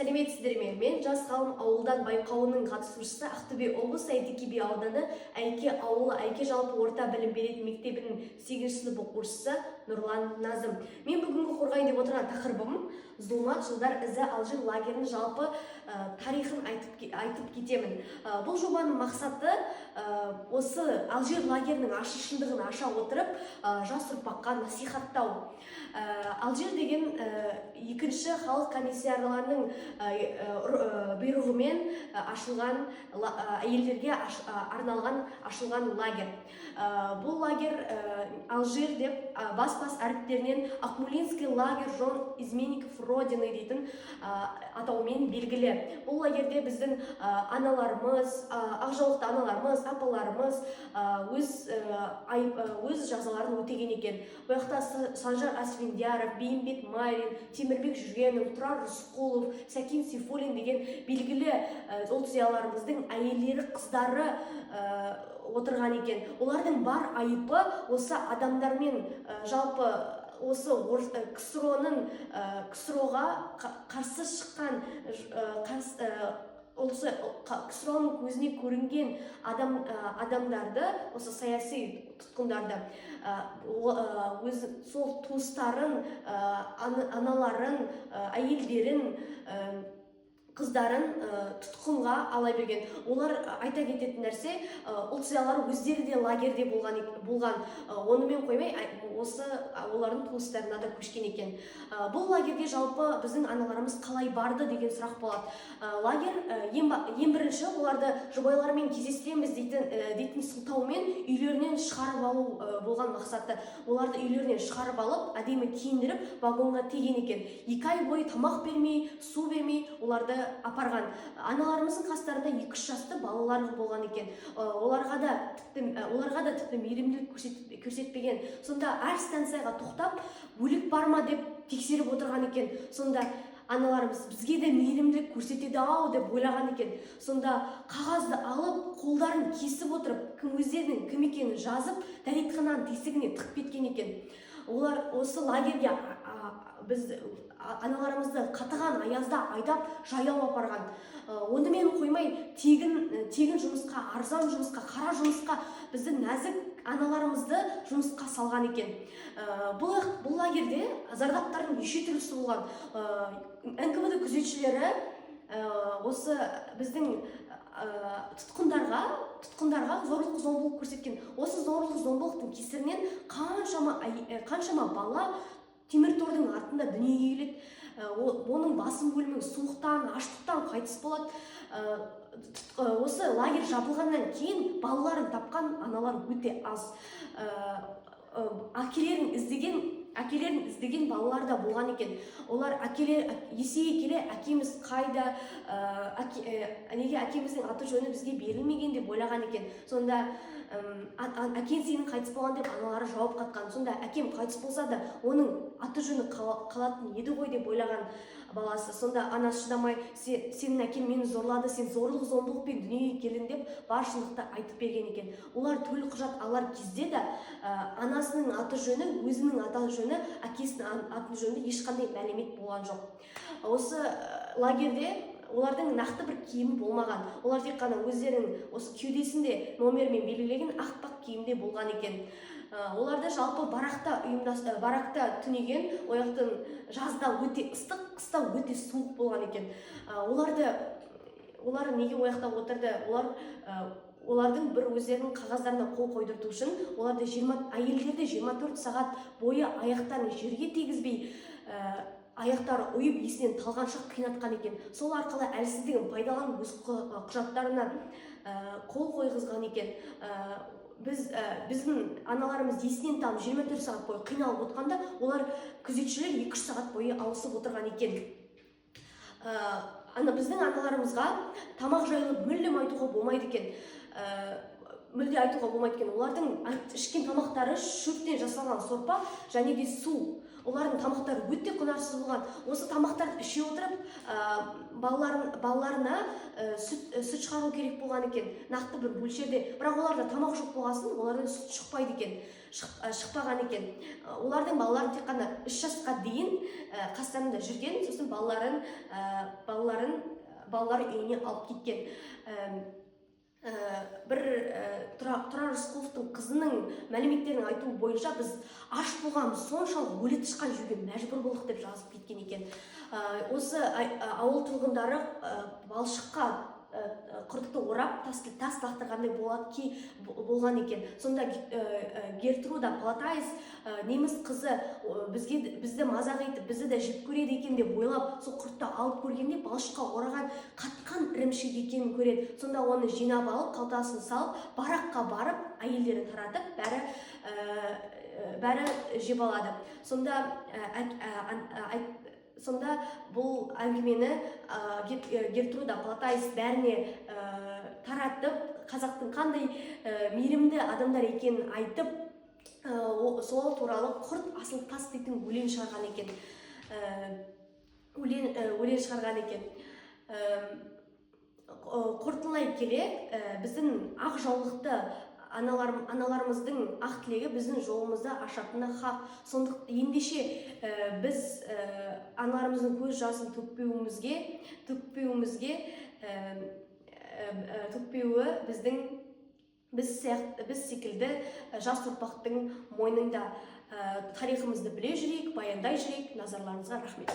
Сәлеметсіздер ме? Мен жас ғалым ауылдан байқауының қатысушысы, Ақтөбе облысы Әйтеке би ауданы Әйке ауылы Әйке жалпы орта білім беретін мектебінің 8 сынып оқушысы Нұрлан Назым. Мен бүгінгі қорғайын деп отырған тақырыбым зұлмат жылдар ізі Алжир лагерінің жалпы тарихын айтып кетемін. Бұл жобаның мақсаты осы Алжир лагерінің ашылшындығын аша отырып жас ұрпаққа насихаттау. Алжир деген екінші халық комиссияларының бұйрығымен ашылған, әйелдерге арналған ашылған лагер. Бұл лагер Алжир деп бас әріптерінен Акмулинский лагер жон изменников родины дейтін атаумен белгілі. Бұл лагерде біздің аналарымыз, ақжаулықты аналарымыз, апаларымыз өз жазаларын өтеген екен. Бұл жақта Санжар Асфендияров, Бейімбет Майрин, Темірбек Жүргенов, Тұрар Рысқұлов, Сәкен Сейфуллин деген белгілі ұлт зиялыларымыздың әйелдері, қыздары отырған екен. Олардың бар айыбы осы адамдармен жалпы осы КСРО-ға қарсы шыққан, КСРО-ның көзіне көрінген адамдарды, осы саяси тұтқындарды, сол туыстарын, аналарын, әйелдерін, қыздарын тұтқынға ала берген. Олар айта кететін нәрсе, ұлт зиялылар өздері де лагерде болған. Онымен қоймай, осы олардың туыстарына да көшкен екен. Бұл лагерге жалпы біздің аналарымыз қалай барды деген сұрақ болады. Лагер ең бірінші оларды жұбайлармен кездестіреміз дейтін сылтаумен үйлерінен шығарып алу болған мақсаты. Оларды үйлерінен шығарып алып, әдемі киіндіріп, вагонға тиген екен. 2 ай бойы тамақ бермей, су бермей оларды апарған. Аналарымыздың қастарында 2-3 жасты балалары болған екен. Оларға да тіпті мейірімділік көрсетпеген. Сонда әр станцияға тоқтап, өлік бар ма деп тексеріп отырған екен. Сонда аналарымыз бізге де мейірімділік көрсетеді-ау деп ойлаған екен. Сонда қағазды алып, қолдарын кесіп отырып, өздерінің кім екенін жазып, дәретхананың тесігіне тығып кеткен екен. Олар осы лагерге біз аналарымызды қатыған аязда айдап жаяу апарған. Онымен қоймай, тегін жұмысқа, арзан жұмысқа, қара жұмысқа біздің нәзік аналарымызды жұмысқа салған екен. Бұл лагерде зардаптардың неше түрлісі болған. НКВД күзетшілері осы біздің тұтқындарға зорлық-зомбылық көрсеткен. Осы зорлық-зомбылықтың кесірінен қаншама бала темір тордың артында дүниеге келеді. Оның басым бөлімі суықтан, аштықтан қайтыс болады. Осы лагер жабылғаннан кейін балаларын тапқан аналар өте аз. Әкелерін іздеген балалар да болған екен. Олар есейе келе, әкеміз қайда, неге әкеміздің аты жөні бізге берілмеген деп ойлаған екен. Сонда әкең сенің қайтыс болған деп аналары жауап қатқан. Сонда әкем қайтыс болса да, оның аты жөні қалатын еді ғой деп ойлаған баласы. Сонда анасы шыдамай, сенің әкем мені зорлады, сен зорлық-зомбылықпен дүниеге келдің деп бар шындықты айтып берген екен. Олар төл құжат алар кезде де анасының аты жөні, өзінің аты жөні, әкесінің аты жөні ешқандай мәлімет болған жоқ. Осы лагерде олардың нақты бір киімі болмаған. Олар тек қана өздерінің осы кеудесінде номермен белгілеген ақ киімде болған екен. Оларды жалпы баракта түнеген, ояқтың жазда өте ыстық, қыста өте суық болған екен. Олар неге ояқта отырды? Олардың бір өздерінің қағаздарына қол қойдырту үшін, әйелдерді 24 сағат бойы аяқтарын жерге тегізбей, аяқтары ұйып есінен талғанша қинатқан екен. Сол арқылы әлсіздігін пайдаланып өз құжаттарына қол қойғызған екен. Біздің аналарымыз есінен танып 24 сағат бойы қиналып отқанда, олар күзетшілер 2-3 сағат бойы ауысып отырған екен. Біздің аналарымызға тамақ жайлы мүлдем айтуға болмайды екен. Олардың ішкен тамақтары шөптен жасалған сорпа және де су. олардың тамақтары өте құнарсыз болған. Осы тамақтарды іше отырып балаларына сүт шығару керек болған екен, нақты бір мөлшерде. Бірақ оларда тамақ жоқ болғасын, олардан сүт шықпайды екен, шықпаған екен. Олардың балаларын тек қана 3 жасқа дейін қастарында жүрген, сосын балалар үйіне алып кеткен. Бір Тұрар Рысқұловтың қызының мәліметтерінің айтуы бойынша біз аш болғанбыз, соншалық өлі тышқан жеуге мәжбүр болдық деп жазып кеткен екен. Осы ауыл тұрғындары балшыққа құртты орап тас лақтырғандай болған екен. Сонда Гертруда Полатайс неміс қызы бізді мазақ етіп, бізді де жеп көреді екен деп ойлап, сол құртты алып көргенде балшыққа ораған қатқан ірімшік екенін көреді. Сонда оны жинап алып, қалтасын салып, бараққа барып, әйелдерін таратып, бәрі жеп алады. Сонда бұл әңгімені Гертруда Полатайс бәріне таратып, қазақтың қандай мейірімді адамдар екенін айтып, сол туралы құрт асыл тас дейтін өлең шығарған екен. Қорытындылай келе, біздің ақ жаулықты аналарымыздың ақ тілегі біздің жолымызды ашатыны хақ. Ендеше біз аналарымыздың көз жасын төкпеуі біз секілді жас ұрпақтың мойнында. Тарихымызды біле жүрейік, баяндай жүрейік. Назарларыңызға рахмет.